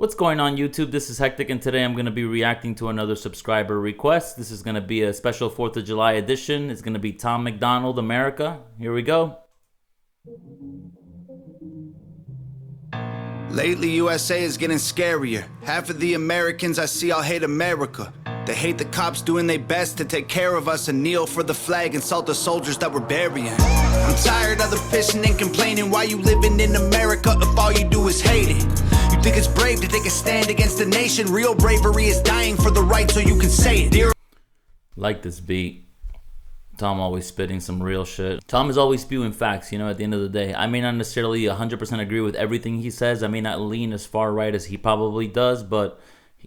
What's going on YouTube? This is Hectic and today I'm going to be reacting to another subscriber request. This is going to be a special 4th of July edition. It's going to be Tom MacDonald, America. Here we go. Lately, USA is getting scarier. Half of the Americans I see all hate America. They hate the cops doing their best to take care of us and kneel for the flag and salt the soldiers that we're burying. I'm tired of the pissing and complaining. Why you living in America if all you do is hate it? You think it's brave to take a stand against the nation? Real bravery is dying for the right so you can say it. Dear, like this beat. Tom always spitting some real shit. Tom is always spewing facts, at the end of the day. I may not necessarily 100% agree with everything he says. I may not lean as far right as he probably does, but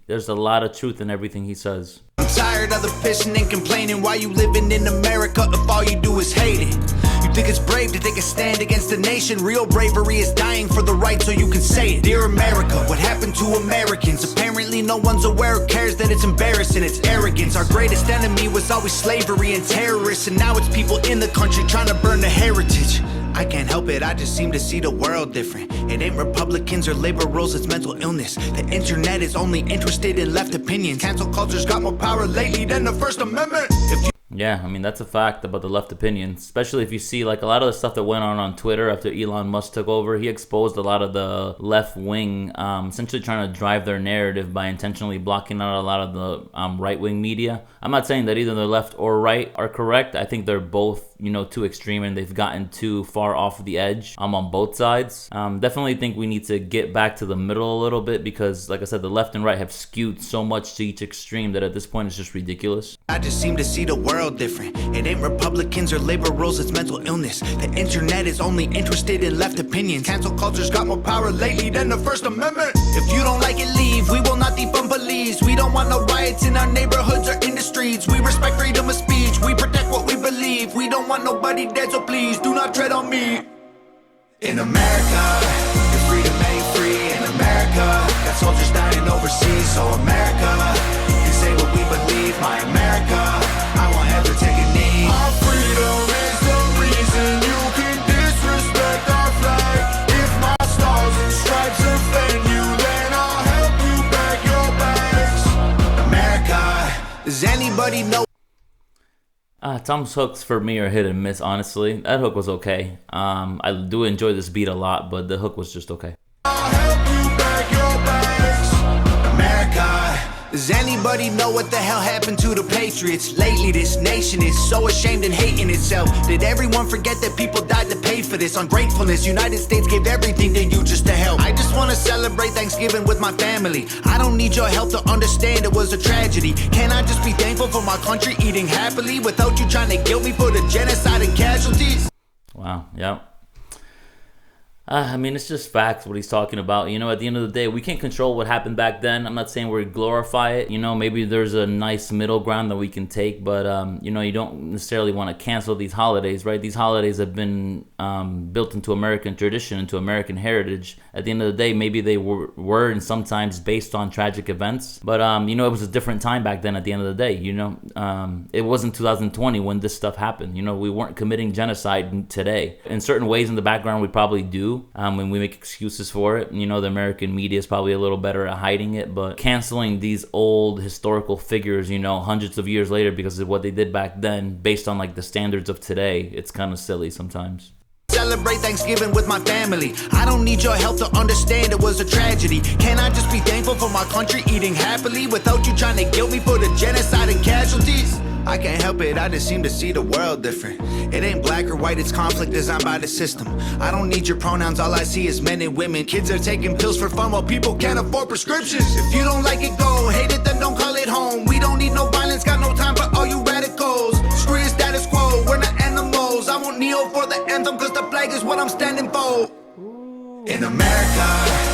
there's a lot of truth in everything he says. I'm tired of the pissing and complaining. Why you living in America if all you do is hate it? You think it's brave to take a stand against the nation? Real bravery is dying for the right so you can say it. Dear America, what happened to Americans? Apparently no one's aware or cares that it's embarrassing. It's arrogance. Our greatest enemy was always slavery and terrorists, and now it's people in the country trying to burn the heritage. I can't help it, I just seem to see the world different. It ain't Republicans or liberals, it's mental illness. The internet is only interested in left opinions. Cancel culture's got more power lately than the First Amendment. Yeah, that's a fact about the left opinion, especially if you see a lot of the stuff that went on Twitter after Elon Musk took over. He exposed a lot of the left wing, essentially trying to drive their narrative by intentionally blocking out a lot of the right wing media. I'm not saying that either the left or right are correct. I think they're both, too extreme and they've gotten too far off the edge on both sides. Definitely think we need to get back to the middle a little bit because, like I said, the left and right have skewed so much to each extreme that at this point it's just ridiculous. I just seem to see the world different. It ain't Republicans or liberals, it's mental illness. The internet is only interested in left opinions. Cancel culture's got more power lately than the First Amendment. If you don't like it, leave. We will not defund police. We don't want no riots in our neighborhoods or in the streets. We respect freedom of speech. We protect what we believe. We don't want nobody dead, so please do not tread on me. In America, your freedom ain't free. In America, got soldiers dying overseas. So America, can say what we believe. My America, I won't ever take a knee. Our freedom is the reason you can disrespect our flag. If my stars and stripes offend you, then I'll help you pack your bags. America, does anybody know? Tom's hooks for me are hit and miss, honestly. That hook was okay. I do enjoy this beat a lot, but the hook was just okay. I'll help you pack your bags. America, does anybody know what the hell happened to the Patriots? Lately this nation is so ashamed and hating itself. Did everyone forget that people died to pay for this? Ungratefulness, United States gave everything to you just to help. I just want to celebrate Thanksgiving with my family. I don't need your help to understand it was a tragedy. Can I just be thankful for my country eating happily without you trying to guilt me for the genocide and casualties? Wow, yep. It's just facts what he's talking about. At the end of the day, we can't control what happened back then. I'm not saying we glorify it. Maybe there's a nice middle ground that we can take, but, you don't necessarily want to cancel these holidays, right? These holidays have been built into American tradition, into American heritage. At the end of the day, maybe they were and sometimes based on tragic events, but, it was a different time back then at the end of the day, It wasn't 2020 when this stuff happened. We weren't committing genocide today. In certain ways in the background, we probably do. When we make excuses for it, the American media is probably a little better at hiding it, but canceling these old historical figures, hundreds of years later because of what they did back then based on the standards of today, it's kind of silly sometimes. Celebrate Thanksgiving with my family. I don't need your help to understand it was a tragedy. Can I just be thankful for my country eating happily without you trying to guilt me for the genocide and casualties? I can't help it, I just seem to see the world different. It ain't black or white, it's conflict designed by the system. I don't need your pronouns, all I see is men and women. Kids are taking pills for fun while people can't afford prescriptions. If you don't like it, go. Hate it, then don't call it home. We don't need no violence, got no time for all you radicals. Screw your status quo, we're not animals. I won't kneel for the anthem cause the flag is what I'm standing for. In America.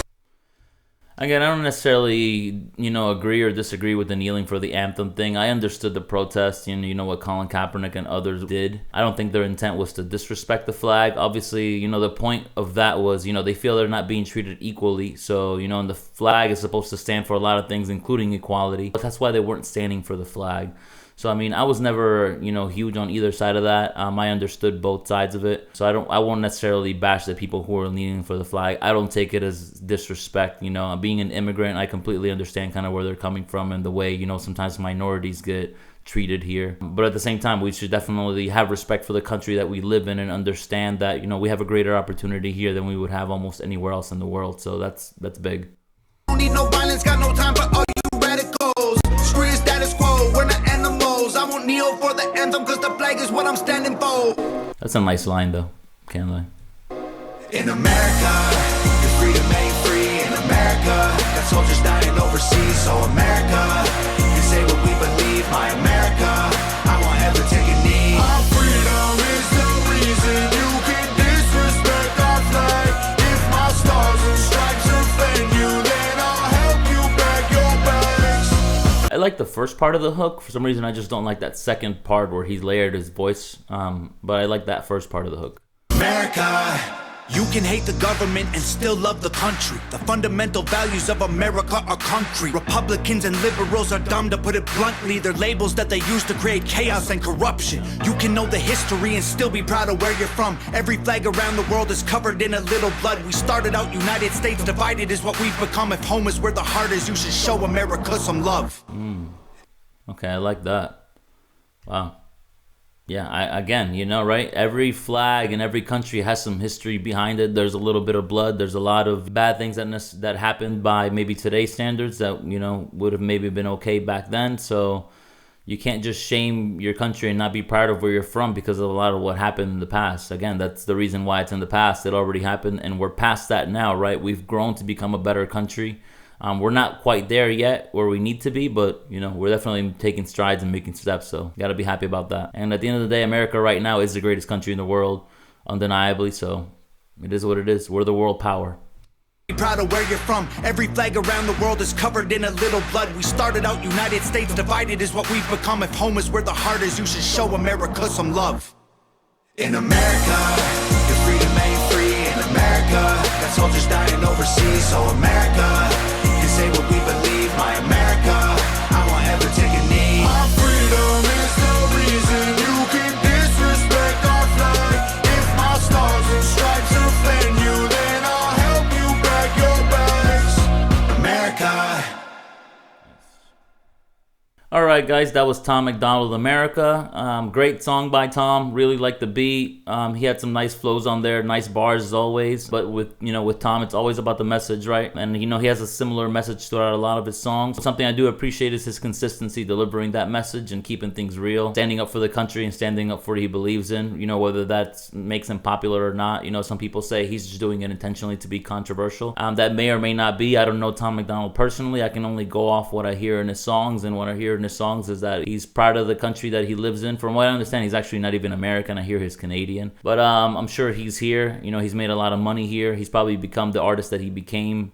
Again, I don't necessarily, agree or disagree with the kneeling for the anthem thing. I understood the protest, what Colin Kaepernick and others did. I don't think their intent was to disrespect the flag. Obviously, the point of that was, they feel they're not being treated equally. So, and the flag is supposed to stand for a lot of things, including equality. But that's why they weren't standing for the flag. So I mean, I was never, huge on either side of that. I understood both sides of it. So I won't necessarily bash the people who are kneeling for the flag. I don't take it as disrespect. Being an immigrant, I completely understand kind of where they're coming from and the way, sometimes minorities get treated here. But at the same time, we should definitely have respect for the country that we live in and understand that, we have a greater opportunity here than we would have almost anywhere else in the world. So that's big. Don't need no violence, got no time for all you radicals. Screw your status quo, we're not animals. I won't kneel for the anthem cause the flag is what I'm standing for. That's a nice line though, can't lie. In America, your freedom ain't free. In America, got soldiers dying overseas. So America, you say what we believe. My America, I won't ever take a knee. Our freedom is the reason you can disrespect our flag. If my stars and stripes offend you, then I'll help you pack your bags. I like the first part of the hook. For some reason, I just don't like that second part where he layered his voice. But I like that first part of the hook. America, you can hate the government and still love the country. The fundamental values of America are concrete. Republicans and liberals are dumb, to put it bluntly. They're labels that they use to create chaos and corruption. You can know the history and still be proud of where you're from. Every flag around the world is covered in a little blood. We started out United States, divided is what we've become. If home is where the heart is, you should show America some love. Okay, I like that. Wow. Yeah, again, right? Every flag in every country has some history behind it. There's a little bit of blood. There's a lot of bad things that happened by maybe today's standards that, would have maybe been okay back then. So you can't just shame your country and not be proud of where you're from because of a lot of what happened in the past. Again, that's the reason why it's in the past. It already happened, and we're past that now, right? We've grown to become a better country. We're not quite there yet where we need to be, but, we're definitely taking strides and making steps, so got to be happy about that. And at the end of the day, America right now is the greatest country in the world, undeniably, so it is what it is. We're the world power. Be proud of where you're from. Every flag around the world is covered in a little blood. We started out United States, divided is what we've become. If home is where the heart is, you should show America some love. In America, your freedom ain't free. In America, got soldiers dying overseas. So America, say what we believe. My America, I won't ever take a knee. Our freedom is the reason you can disrespect our flag. If my stars and stripes offend you, then I'll help you pack your bags. America. All right, guys, that was Tom MacDonald, America. Great song by Tom. Really liked the beat. He had some nice flows on there, nice bars as always. But with Tom, it's always about the message, right? And he has a similar message throughout a lot of his songs. Something I do appreciate is his consistency, delivering that message and keeping things real, standing up for the country and standing up for what he believes in. Whether that makes him popular or not. Some people say he's just doing it intentionally to be controversial. That may or may not be. I don't know Tom MacDonald personally. I can only go off what I hear in his songs, and what I hear in his songs is that he's proud of the country that he lives in. From what I understand, he's actually not even American. I hear he's Canadian, but I'm sure he's here. He's made a lot of money here. He's probably become the artist that he became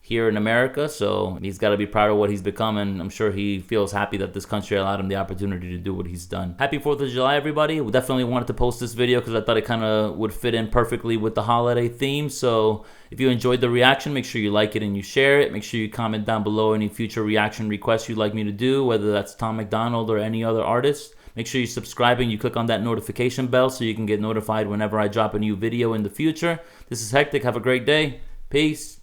here in America, so he's got to be proud of what he's become, and I'm sure he feels happy that this country allowed him the opportunity to do what he's done. Happy 4th of July, everybody. We definitely wanted to post this video because I thought it kind of would fit in perfectly with the holiday theme. So if you enjoyed the reaction, make sure you like it and you share it. Make sure you comment down below any future reaction requests you'd like me to do, whether that's Tom MacDonald or any other artist. Make sure you subscribe and you click on that notification bell so you can get notified whenever I drop a new video in the future. This is Hectic. Have a great day. Peace.